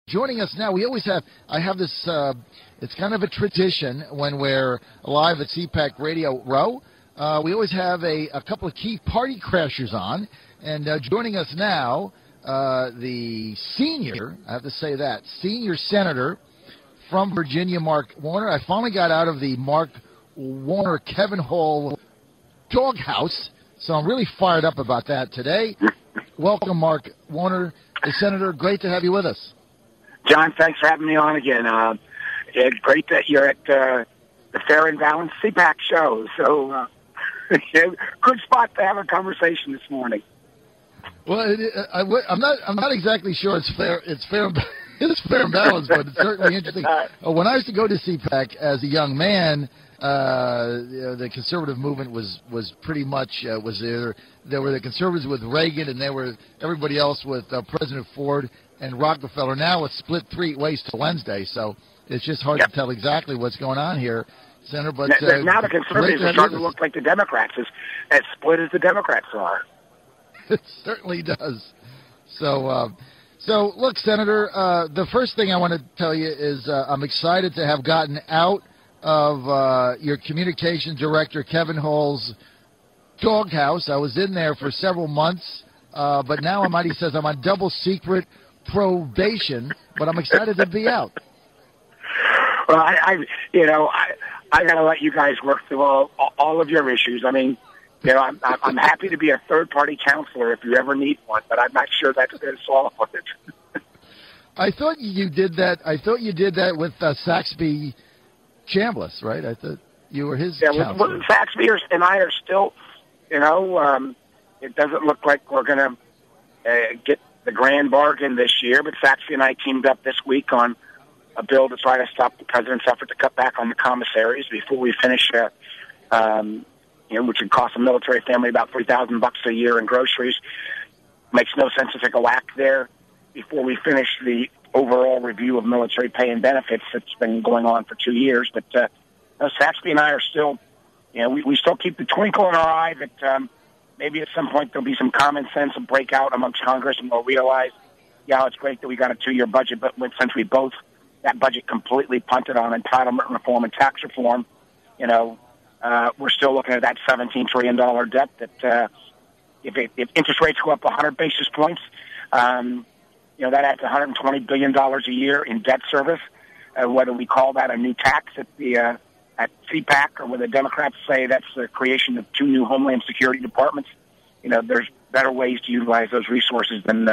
Joining us now, I have this, it's kind of a tradition when we're live at CPAC Radio Row. We always have a couple of key party crashers on. And joining us now, the senior senator from Virginia, Mark Warner. I finally got out of the Mark Warner, Kevin Hall doghouse, so I'm really fired up about that today. Welcome, Mark Warner, the senator. Great to have you with us. John, thanks for having me on again. It's great that you're at the Fair and Balanced CPAC show. So, good spot to have a conversation this morning. Well, I'm not exactly sure it's fair. It's fair and balanced, but it's certainly interesting. When I used to go to CPAC as a young man, the conservative movement was pretty much there were the conservatives with Reagan, and there were everybody else with President Ford and Rockefeller. Now it's split three ways to Wednesday, so it's just hard to tell exactly what's going on here, Senator. But now the conservatives are starting to look like the Democrats, as split as the Democrats are. It certainly does. So look, Senator, the first thing I want to tell you is I'm excited to have gotten out of your communications director, Kevin Hall's doghouse. I was in there for several months, but now he says I'm on double secret probation, but I'm excited to be out. Well, I got to let you guys work through all of your issues. I mean, I'm happy to be a third-party counselor if you ever need one, but I'm not sure that's going to solve it. I thought you did that with Saxby Chambliss, right? I thought you were his counselor. Well, Saxby and I are still, it doesn't look like we're going to get the grand bargain this year, but Saxby and I teamed up this week on a bill to try to stop the president's effort to cut back on the commissaries before we finish, which would cost a military family about $3,000 a year in groceries. Makes no sense to take a whack there before we finish the overall review of military pay and benefits that's been going on for 2 years. But Saxby and I are still, we still keep the twinkle in our eye that maybe at some point there'll be some common sense and breakout amongst Congress, and we'll realize, it's great that we got a 2-year budget, but since we both that budget completely punted on entitlement reform and tax reform, we're still looking at that $17 trillion debt that if interest rates go up 100 basis points, that adds $120 billion a year in debt service. Whether we call that a new tax at CPAC or whether Democrats say that's the creation of 2 new Homeland Security departments, there's better ways to utilize those resources than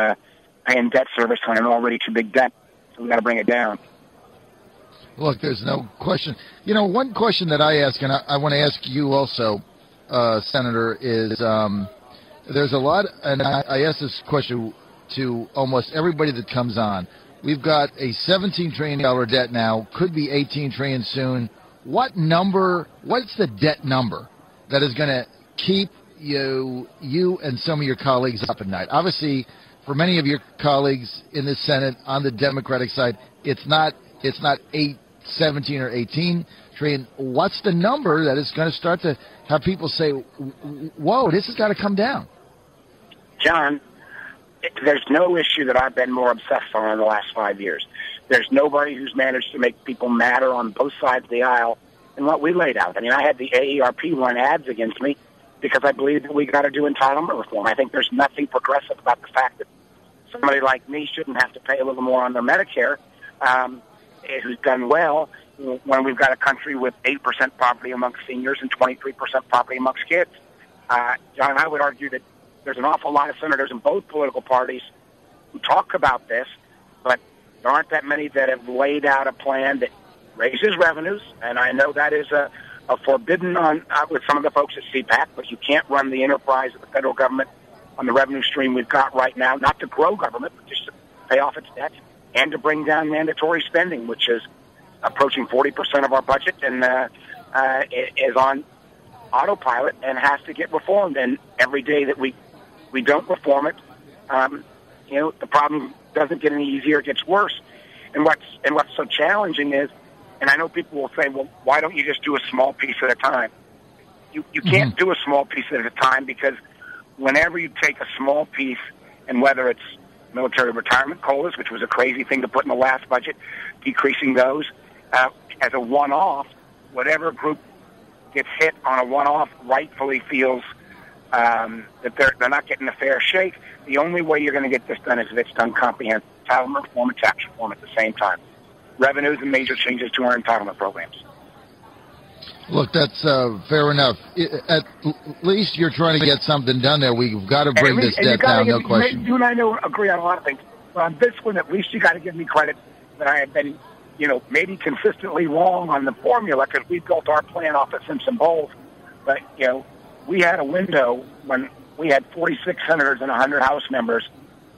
paying debt service on an already too big debt. So we've got to bring it down. Look, there's no question. One question that I ask, and I want to ask you also, Senator, is there's a lot, and I ask this question to almost everybody that comes on. We've got a $17 trillion debt now, could be $18 trillion soon. What's the debt number that is going to keep you and some of your colleagues up at night? Obviously, for many of your colleagues in the Senate on the Democratic side, it's not 17 or 18 trillion. What's the number that is going to start to have people say, whoa, this has got to come down? John, there's no issue that I've been more obsessed on in the last 5 years. There's nobody who's managed to make people madder on both sides of the aisle than what we laid out. I mean, I had the AARP run ads against me because I believe that we got to do entitlement reform. I think there's nothing progressive about the fact that somebody like me shouldn't have to pay a little more on their Medicare, who's done well, when we've got a country with 8% poverty amongst seniors and 23% poverty amongst kids. John, I would argue that there's an awful lot of senators in both political parties who talk about this, but there aren't that many that have laid out a plan that raises revenues, and I know that is a forbidden on with some of the folks at CPAC, but you can't run the enterprise of the federal government on the revenue stream we've got right now, not to grow government, but just to pay off its debt and to bring down mandatory spending, which is approaching 40% of our budget and is on autopilot and has to get reformed. And every day that we don't reform it, the problem doesn't get any easier; it gets worse. And what's so challenging is, and I know people will say, well, why don't you just do a small piece at a time? You can't do a small piece at a time, because whenever you take a small piece, and whether it's military retirement COLAs, which was a crazy thing to put in the last budget, decreasing those as a one-off. Whatever group gets hit on a one-off rightfully feels that they're not getting a fair shake. The only way you're going to get this done is if it's done comprehensive. Entitlement reform and tax reform at the same time. Revenues and major changes to our entitlement programs. Look, that's fair enough. At least you're trying to get something done there. We've got to bring this debt down, no question. You and I agree on a lot of things. But on this one, at least you got to give me credit that I have been, maybe consistently wrong on the formula because we built our plan off of Simpson Bowles. But, we had a window when we had 46 senators and 100 House members.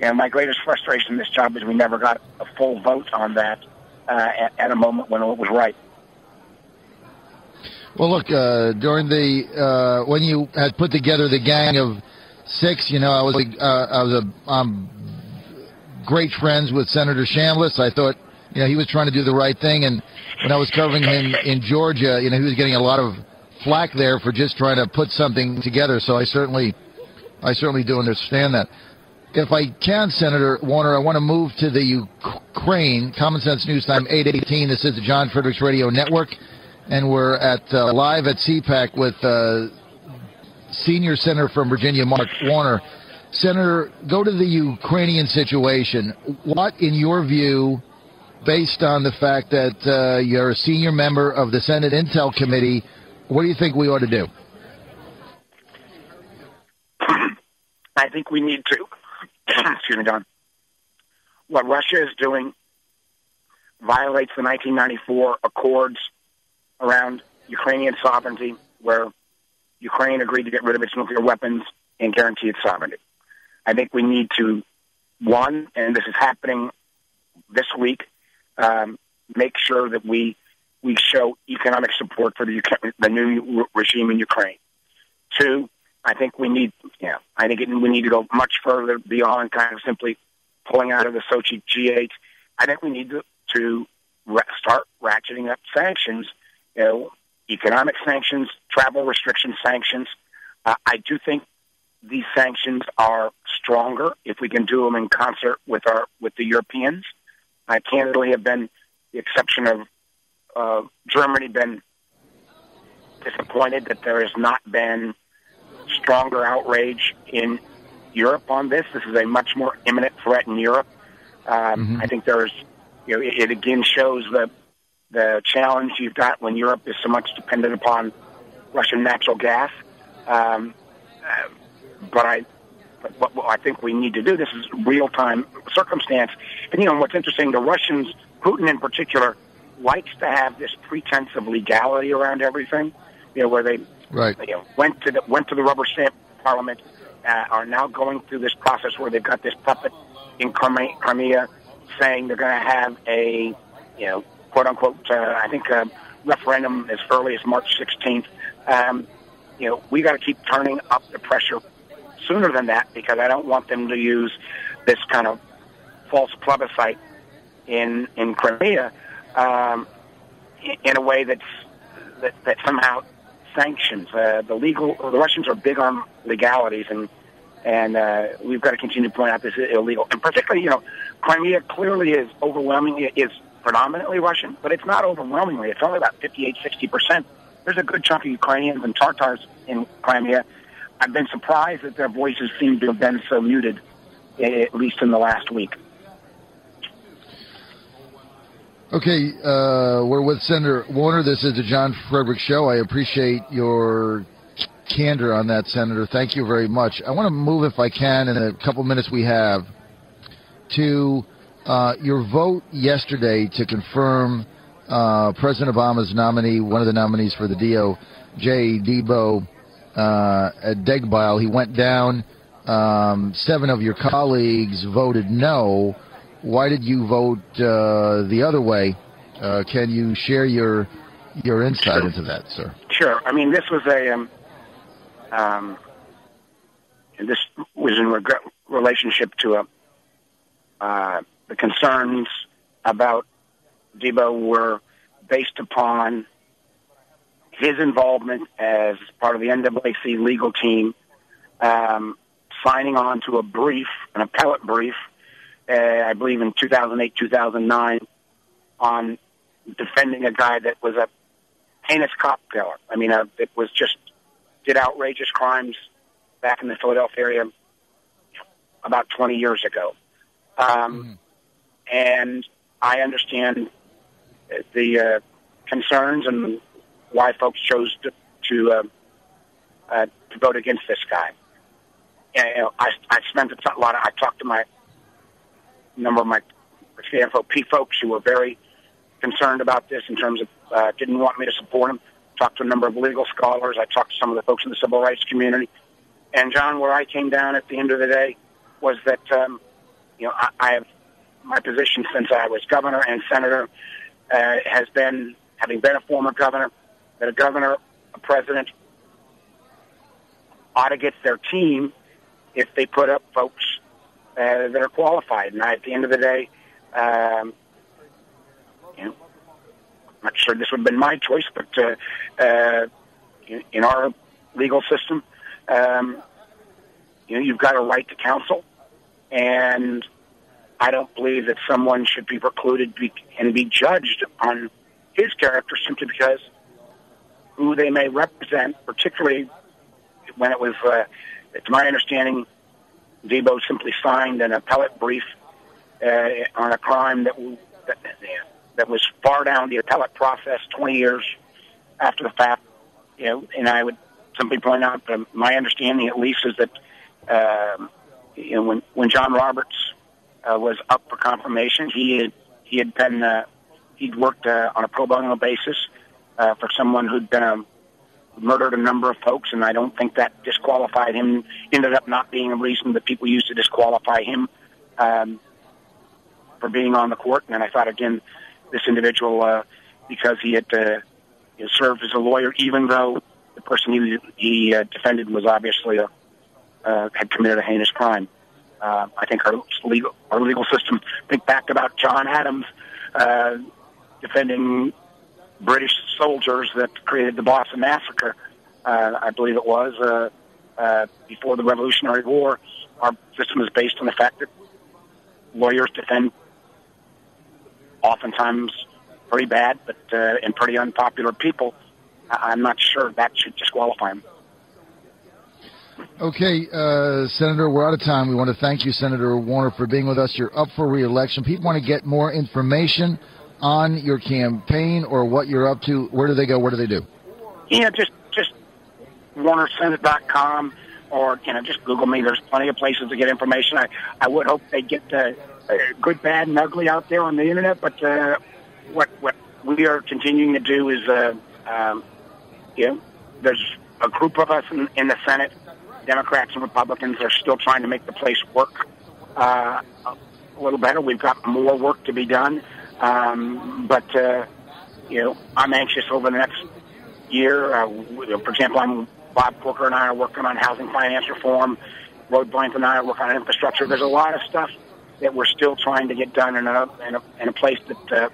And my greatest frustration in this job is we never got a full vote on that at a moment when it was right. Well, look, during the when you had put together the gang of six, I'm great friends with Senator Chambliss. I thought, he was trying to do the right thing, and when I was covering him in Georgia, he was getting a lot of flack there for just trying to put something together. So I certainly do understand that. If I can, Senator Warner, I want to move to the Ukraine. Common Sense News Time, 8:18. This is the John Fredericks Radio Network, and we're at live at CPAC with Senior Senator from Virginia, Mark Warner. Senator, go to the Ukrainian situation. What, in your view, based on the fact that you're a senior member of the Senate Intel Committee, what do you think we ought to do? I think we need to. Excuse me, Don. What Russia is doing violates the 1994 accords around Ukrainian sovereignty, where Ukraine agreed to get rid of its nuclear weapons and guarantee its sovereignty. I think we need to, one, and this is happening this week, make sure that we show economic support for the new regime in Ukraine. Two, I think we need, we need to go much further beyond kind of simply pulling out of the Sochi G8. I think we need to start ratcheting up sanctions, economic sanctions, travel restriction sanctions. I do think these sanctions are stronger if we can do them in concert with the Europeans. I candidly have been, the exception of Germany, been disappointed that there has not been stronger outrage in Europe on this. This is a much more imminent threat in Europe. I think there's, it again shows the challenge you've got when Europe is so much dependent upon Russian natural gas. But what I think we need to do, this is real-time circumstance. And, what's interesting, the Russians, Putin in particular, likes to have this pretense of legality around everything, where they went to the rubber stamp parliament, are now going through this process where they've got this puppet in Crimea saying they're going to have a, quote unquote, I think a referendum as early as March 16th. We got to keep turning up the pressure sooner than that, because I don't want them to use this kind of false plebiscite in Crimea in a way that somehow sanctions the Russians are big on legalities, and we've got to continue to point out this is illegal. And particularly, Crimea clearly is predominantly Russian, but it's not overwhelmingly. It's only about 58-60%. There's a good chunk of Ukrainians and Tatars in Crimea. I've been surprised that their voices seem to have been so muted, at least in the last week. Okay, we're with Senator Warner. This is the John Fredericks Show. I appreciate your candor on that, Senator. Thank you very much. I want to move, if I can, in a couple minutes we have, to your vote yesterday to confirm President Obama's nominee, one of the nominees for the DOJ, Debo Adegbile. He went down. 7 of your colleagues voted no. Why did you vote the other way? Can you share your insight into that, sir? Sure. I mean, this was in relationship to the concerns about Debo were based upon his involvement as part of the NAACP legal team, signing on to an appellate brief I believe in 2008, 2009, on defending a guy that was a heinous cop killer. I mean, it was just did outrageous crimes back in the Philadelphia area about 20 years ago. And I understand the concerns and why folks chose to vote against this guy. And, I spent a lot. I talked to a number of my CFOP folks who were very concerned about this in terms of didn't want me to support him. Talked to a number of legal scholars. I talked to some of the folks in the civil rights community. And John, where I came down at the end of the day was that I have my position since I was governor and senator has been, having been a former governor, that a governor, a president ought to get their team if they put up folks that are qualified. And at the end of the day, I'm not sure this would have been my choice, but in our legal system, you've got a right to counsel, and I don't believe that someone should be precluded and be judged on his character simply because who they may represent, particularly when it was, to my understanding, Debo simply signed an appellate brief on a crime that was far down the appellate process 20 years after the fact. And I would simply point out that my understanding, at least, is that when John Roberts was up for confirmation, he'd worked on a pro bono basis for someone who'd murdered a number of folks, and I don't think that disqualified him. Ended up not being a reason that people used to disqualify him for being on the court. And I thought, again, this individual, because he had served as a lawyer, even though the person he defended was obviously had committed a heinous crime. I think our legal system, think back about John Adams defending British soldiers that created the Boston Massacre, I believe it was, before the Revolutionary War. Our system is based on the fact that lawyers defend oftentimes pretty bad and pretty unpopular people. I'm not sure that should disqualify them. Okay, Senator, we're out of time. We want to thank you, Senator Warner, for being with us. You're up for re-election. People want to get more information on your campaign or what you're up to. Where do they go? What do they do? Just WarnerSenate.com or just Google me. There's plenty of places to get information. I would hope they get good, bad, and ugly out there on the internet. But what we are continuing to do is, there's a group of us in the Senate, Democrats and Republicans, are still trying to make the place work a little better. We've got more work to be done. But I'm anxious over the next year. For example, Bob Corker and I are working on housing finance reform. Rod Blank and I are working on infrastructure. There's a lot of stuff that we're still trying to get done in a place that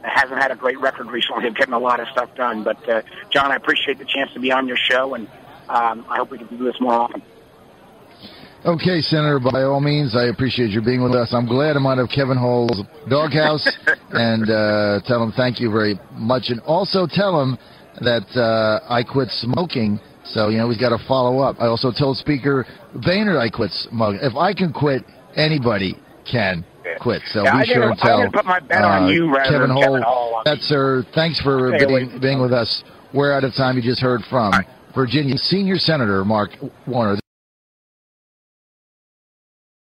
hasn't had a great record recently of getting a lot of stuff done. But, John, I appreciate the chance to be on your show, and I hope we can do this more often. Okay, Senator, by all means, I appreciate you being with us. I'm glad I'm out of Kevin Hall's doghouse, and tell him thank you very much. And also tell him that I quit smoking, so, he's got to follow up. I also told Speaker Boehner I quit smoking. If I can quit, anybody can quit. So be sure and tell put my bet on you Kevin Hall. That's sir. Thanks for being with us. We're out of time. You just heard from Virginia Senior Senator Mark Warner.